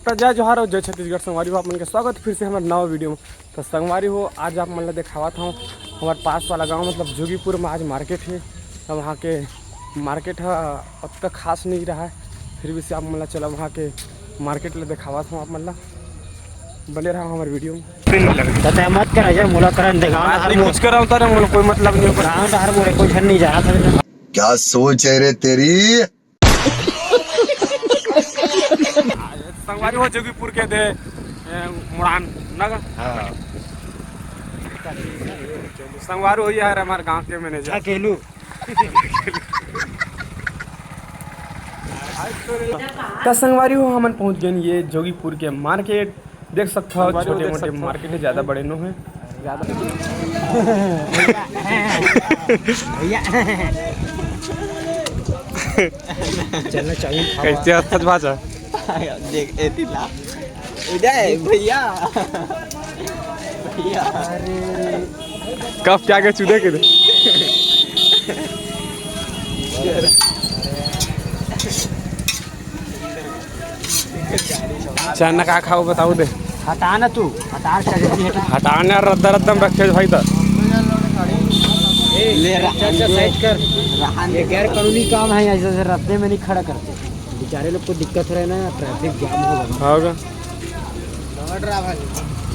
तो जय जोहार और जय छत्तीसगढ़। संगवारी हो आप मन के स्वागत फिर से हमारे नवा वीडियो में। तो संगवारी हो आज आप मन दिखावत हूँ हमारे पास वाला गांव मतलब जोगीपुर में आज मार्केट है। तो वहाँ के मार्केट है अब तक खास नहीं रहा है, फिर भी से आप मन चला वहाँ के मार्केट ले दिखावत हूँ। आप मन बने रहा हमारे वीडियो में। मत कर मुला कुछ कर कोई मतलब नहीं जा रहा। क्या सोच है रे तेरी। संगवारी हो जोगीपुर के दे मुड़ान नगर संगवारी हो यार हमारे गांव के मैनेजर अकेलू तो संगवारी हो हम पहुंच गए ये जोगीपुर के मार्केट। देख सकते हो छोटे मोटे मार्केट है, ज़्यादा बड़े नो है ज़्यादा। चलना चाहिए कैसे सच भाषा देख भैया भैया कब क्या के चूदे के दे चना का खाओ बताओ दे। हटा ना तू हटाने रद्दा रद्दम रखे भाई। तो ले साइड कर। ये गैर कानूनी काम है, ऐसे रास्ते में नहीं खड़ा करते। बेचारे लोग को दिक्कत रहे ना, ट्रैफिक जाम होगा।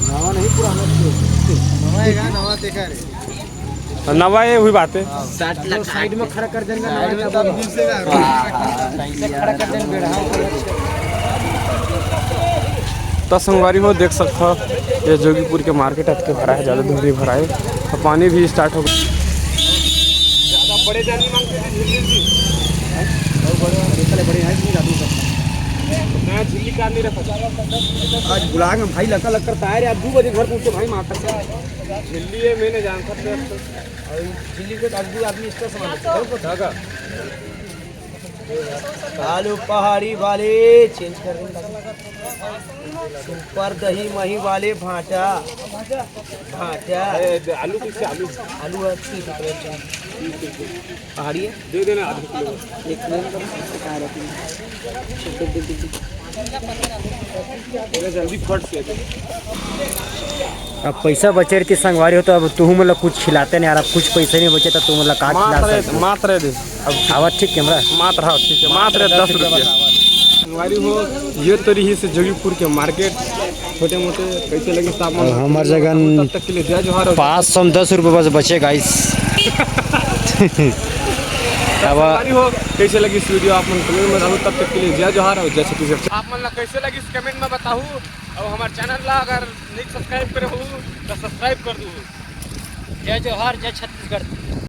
नवा नहीं पुराना नवा देखा रे नवा ये हुई बात है। साइड में खड़ा कर देंगे, खड़ा कर देंगे। तो संगवारी हो देख सकते हो ये जोगीपुर के मार्केट अब के भरा है, ज़्यादा दूरी भरा है और पानी भी स्टार्ट हो गया। ज़्यादा बड़े जानी मांगते हैं झिल्ली का नहीं रखा। आज बुलाएंगे भाई, लका लग करता है यार। 2 बजे घर पहुँचे भाई माता से। झिल्ली है मैंने जान सकते दिल्ली को 10 आदमी इसका सामान आलू पहाड़ी वाले चेंज कर देंगे। सुपर दही मही वाले भाटा भाटा आलू किससे आलू आलू 30 रुपये पहाड़ी है, दे देना आधा किलो। एक जल्दी फट से अब पैसा बचे रहती संगवारी हो तो अब तुम मतलब कुछ खिलाते नहीं यार। अब कुछ पैसे नहीं बचे तो तुम मतलब काट खिला सकते। मात्र दे अब आवाज ठीक कैमरा मात्र हाँ ठीक है, मात्र 10 रुपये संगवारी हो। ये तो रही से जोगीपुर के मार्केट छोटे मोटे कैसे लगे सामान हमारे जगह तब तक के लिए जय जोहार। 510 रुपये बस बचे गाइस। अब हो कैसे लगी इस वीडियो आप मन कमेंट में बताओ। तब तक के लिए जय जोहार और जय छत्तीसगढ़। आप मन कैसे लगी इस कमेंट में बताओ और हमारे चैनल ला अगर नहीं सब्सक्राइब करे हो तो सब्सक्राइब कर दो। जय जोहार जय छत्तीसगढ़।